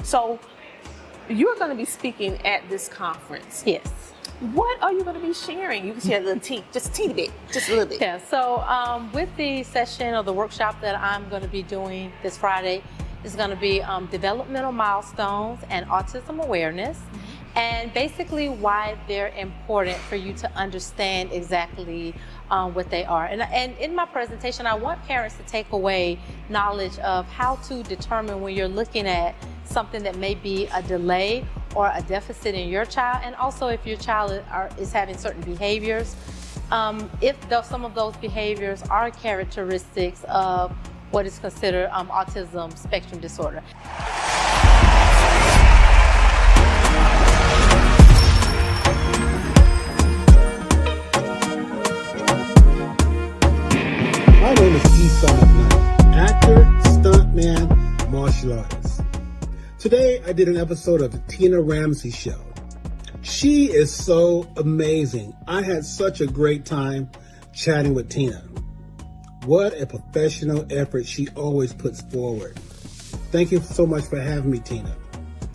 So you're going to be speaking at this conference. Yes. What are you going to be sharing? You can share a little just a teeny bit, just a little bit. Yeah, so with the session or the workshop that I'm going to be doing this Friday, is going to be developmental milestones and autism awareness, and basically why they're important for you to understand exactly what they are. And in my presentation, I want parents to take away knowledge of how to determine when you're looking at something that may be a delay or a deficit in your child, and also if your child is having certain behaviors, if some of those behaviors are characteristics of what is considered autism spectrum disorder. My name is S10 actor, stuntman, martial artist. Today I did an episode of the Tina Ramsey Show. She is so amazing. I had such a great time chatting with Tina. What a professional effort she always puts forward. Thank you so much for having me, Tina.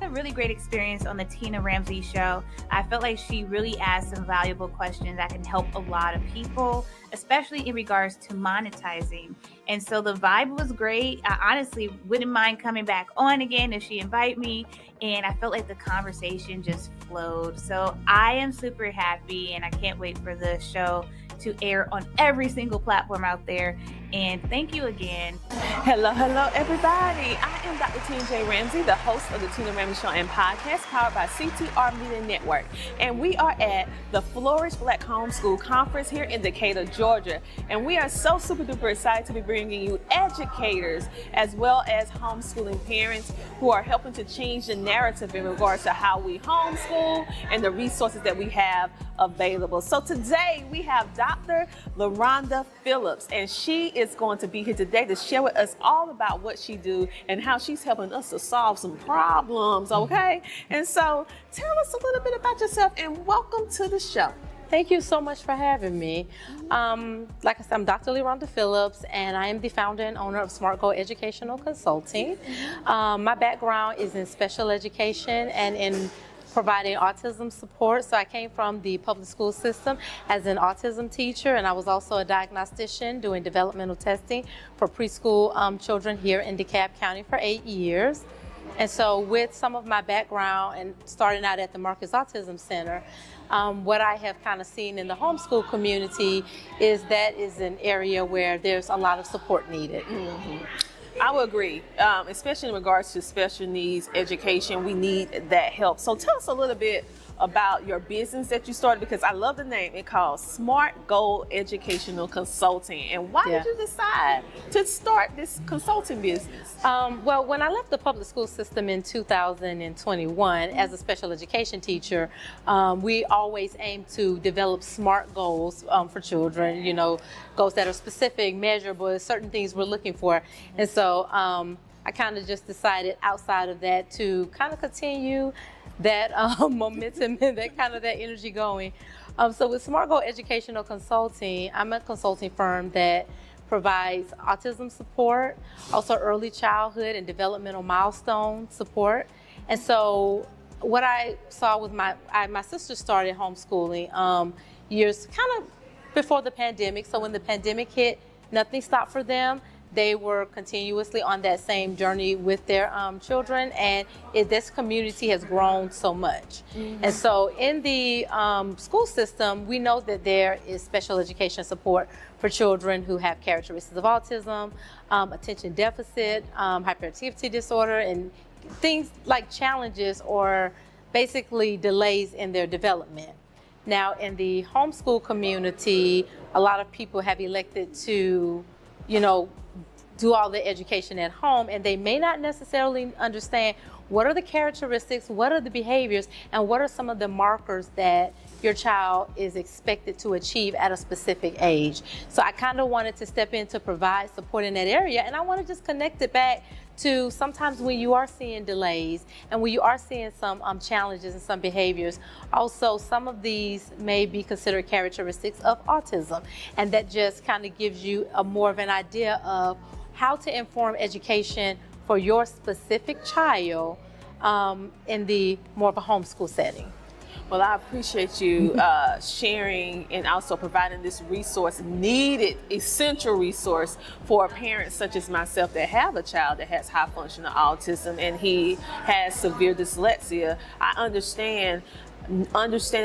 A really great experience on the Tina Ramsey Show. I felt like she really asked some valuable questions that can help a lot of people, especially in regards to monetizing. And so the vibe was great. I honestly wouldn't mind coming back on again if she invite me. And I felt like the conversation just flowed. So I am super happy and I can't wait for the show to air on every single platform out there. And thank you again. Hello, everybody. I am Dr. TJ Ramsey, the host of the Tina Ramsey Show and podcast, powered by CTR Media Network. And we are at the Flourish Black Homeschool Conference here in Decatur, Georgia. And we are so super duper excited to be bringing you educators as well as homeschooling parents who are helping to change the narrative in regards to how we homeschool and the resources that we have available. So today we have Dr. LaRonda Phillips, and she is going to be here today to share with us all about what she do and how she's helping us to solve some problems, okay? And so tell us a little bit about yourself and welcome to the show. Thank you so much for having me. Like I said, I'm Dr. LaRonda Phillips, and I am the founder and owner of Smart Goal Educational Consulting. My background is in special education and in providing autism support. So I came from the public school system as an autism teacher, and I was also a diagnostician doing developmental testing for preschool children here in DeKalb County for 8 years. And so with some of my background and starting out at the Marcus Autism Center, what I have kind of seen in the homeschool community is that is an area where there's a lot of support needed. I would agree, especially in regards to special needs education. We need that help. So tell us a little bit about your business that you started, because I love the name. It's called Smart Goal Educational Consulting. And why did you decide to start this consulting business? Well, when I left the public school system in 2021 as a special education teacher, we always aim to develop SMART goals for children, goals that are specific, measurable, certain things we're looking for. And so I kind of just decided outside of that to kind of continue that momentum and that energy going. So with Smart Goal Educational Consulting, I'm a consulting firm that provides autism support, also early childhood and developmental milestone support. And so what I saw with my sister started homeschooling years kind of before the pandemic. So when the pandemic hit, nothing stopped for them. They were continuously on that same journey with their children, and this community has grown so much. And so in the school system, we know that there is special education support for children who have characteristics of autism, attention deficit, hyperactivity disorder, and things like challenges or basically delays in their development. Now, in the homeschool community, a lot of people have elected to, do all the education at home, and they may not necessarily understand what are the characteristics, what are the behaviors, and what are some of the markers that your child is expected to achieve at a specific age. So I kind of wanted to step in to provide support in that area, and I want to just connect it back to sometimes when you are seeing delays and when you are seeing some challenges and some behaviors, also some of these may be considered characteristics of autism, and that just kind of gives you more of an idea of how to inform education for your specific child in the more of a homeschool setting. Well, I appreciate you sharing and also providing this resource, needed, essential resource for parents such as myself that have a child that has high functional autism and he has severe dyslexia. I understanding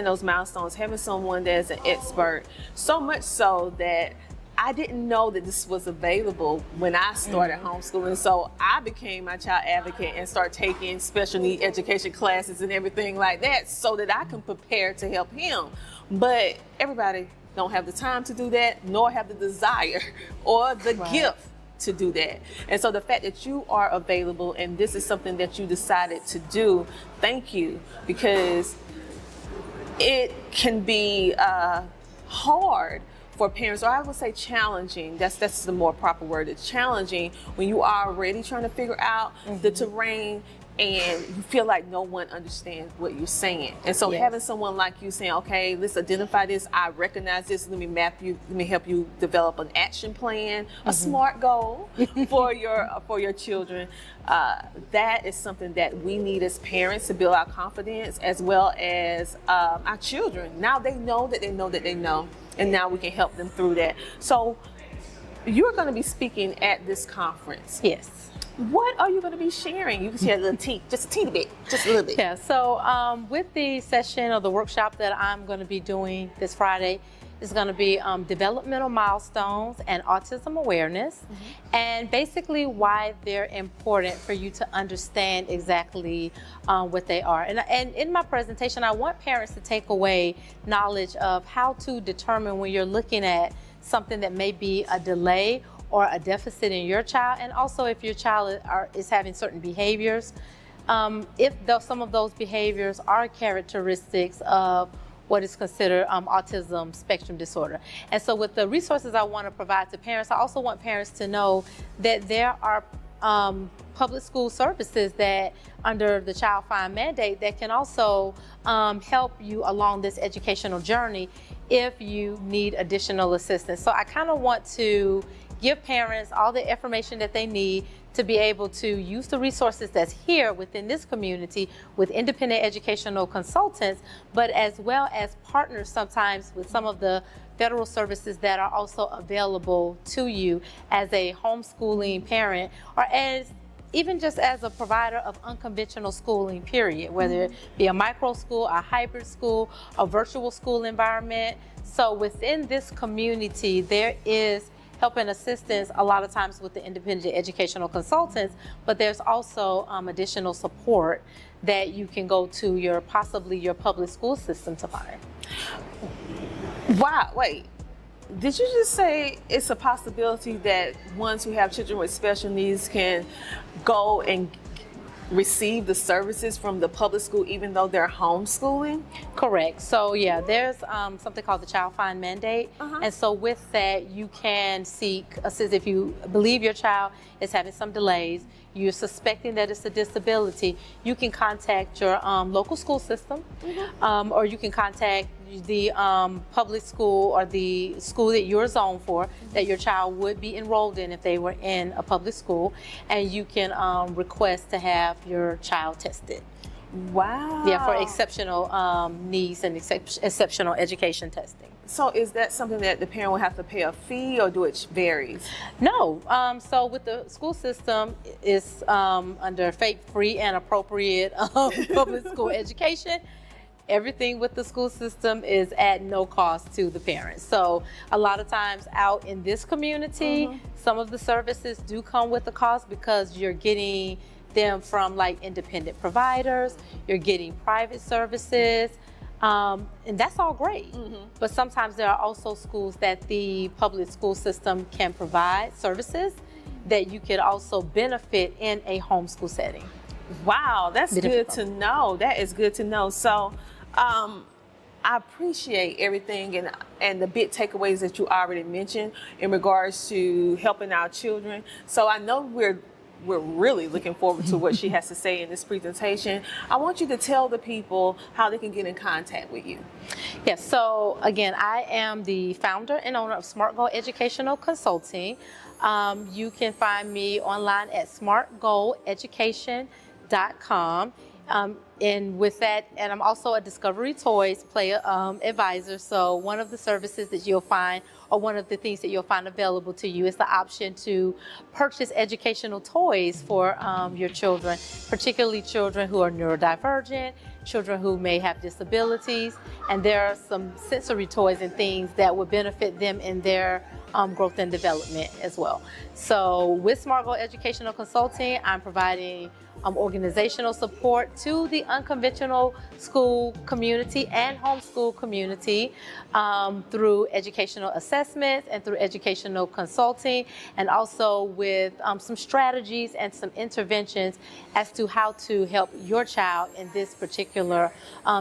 those milestones, having someone that's an expert, so much so that I didn't know that this was available when I started homeschooling. So I became my child advocate and started taking special need education classes and everything like that so that I can prepare to help him. But everybody don't have the time to do that, nor have the desire or the gift to do that. And so the fact that you are available and this is something that you decided to do, thank you, because it can be hard for parents, or I would say challenging, that's the more proper word, it's challenging when you are already trying to figure out the terrain and you feel like no one understands what you're saying. And so having someone like you saying, okay, let's identify this, I recognize this, let me help you develop an action plan, a SMART goal for your children. That is something that we need as parents to build our confidence as well as our children. Now they know that they know that they know, and now we can help them through that. So you're going to be speaking at this conference. Yes. What are you going to be sharing? You can share a little just a teeny bit, just a little bit. Yeah, so with the session or the workshop that I'm going to be doing this Friday, is going to be developmental milestones and autism awareness, and basically why they're important for you to understand exactly what they are. And in my presentation, I want parents to take away knowledge of how to determine when you're looking at something that may be a delay or a deficit in your child, and also if your child is having certain behaviors, if some of those behaviors are characteristics of what is considered autism spectrum disorder. And so with the resources I want to provide to parents, I also want parents to know that there are public school services that under the Child Find mandate that can also help you along this educational journey if you need additional assistance. So I kind of want to give parents all the information that they need to be able to use the resources that's here within this community with independent educational consultants, but as well as partners sometimes with some of the federal services that are also available to you as a homeschooling parent, or as even just as a provider of unconventional schooling, period, whether it be a micro school, a hybrid school, a virtual school environment. So within this community, there is help and assistance a lot of times with the independent educational consultants, but there's also additional support that you can go to possibly your public school system to find. Wow, wait, did you just say it's a possibility that ones who have children with special needs can go and receive the services from the public school even though they're homeschooling? Correct. So yeah, there's something called the Child Find mandate, and so with that you can seek assistance if you believe your child is having some delays, you're suspecting that it's a disability, you can contact your local school system, or you can contact the public school or the school that you're zoned for, that your child would be enrolled in if they were in a public school, and you can request to have your child tested. Wow. Yeah, for exceptional needs and exceptional education testing. So is that something that the parent will have to pay a fee, or do it varies? No. So with the school system, it's under free and appropriate public school education. Everything with the school system is at no cost to the parents. So a lot of times out in this community, some of the services do come with a cost because you're getting them from like independent providers, you're getting private services, and that's all great. But sometimes there are also schools that the public school system can provide services that you could also benefit in a homeschool setting. Wow, that's good to know. That is good to know. So I appreciate everything and the big takeaways that you already mentioned in regards to helping our children. So I know we're really looking forward to what she has to say in this presentation. I want you to tell the people how they can get in contact with you. Yes, so again, I am the founder and owner of Smart Goal Educational Consulting. You can find me online at smartgoaleducation.com. And with that, and I'm also a Discovery Toys player advisor. So one of the services that you'll find, or one of the things that you'll find available to you, is the option to purchase educational toys for your children, particularly children who are neurodivergent, children who may have disabilities, and there are some sensory toys and things that would benefit them in their growth and development as well. So with Smart Goal Educational Consulting, I'm providing organizational support to the unconventional school community and homeschool community through educational assessments and through educational consulting, and also with some strategies and some interventions as to how to help your child in this particular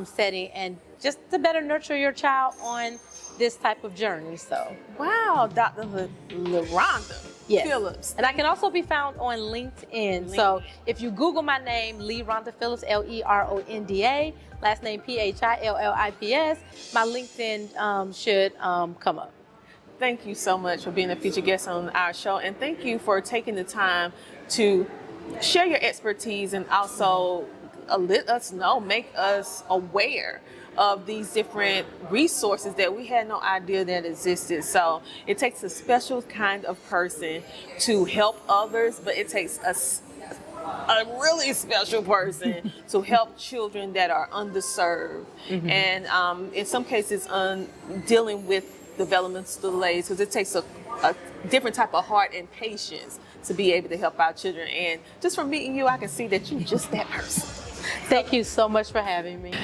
setting, and just to better nurture your child on this type of journey. So, wow, Dr. LaRonda yes. Phillips. And I can also be found on LinkedIn. So if you Google my name, LeRonda Phillips, Leronda, last name Phillips, my LinkedIn should come up. Thank you so much for being a featured guest on our show, and thank you for taking the time to share your expertise and also let us know, make us aware of these different resources that we had no idea that existed. So it takes a special kind of person to help others, but it takes a really special person to help children that are underserved, and in some cases dealing with developmental delays, because it takes a different type of heart and patience to be able to help our children. And just from meeting you, I can see that you're just that person. Thank you so much for having me.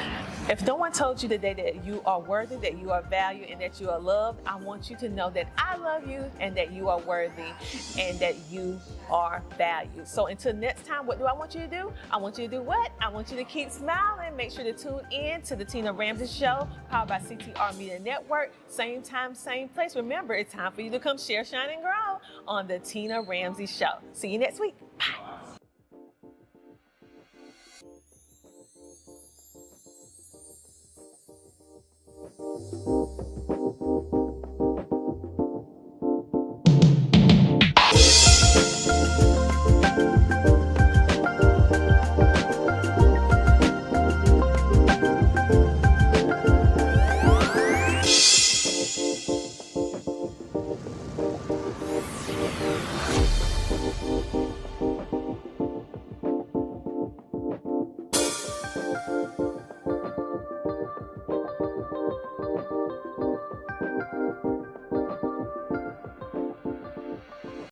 If no one told you today that you are worthy, that you are valued, and that you are loved, I want you to know that I love you and that you are worthy and that you are valued. So until next time, what do I want you to do? I want you to do what? I want you to keep smiling. Make sure to tune in to the Tina Ramsey Show, powered by CTR Media Network. Same time, same place. Remember, it's time for you to come share, shine, and grow on the Tina Ramsey Show. See you next week. Bye.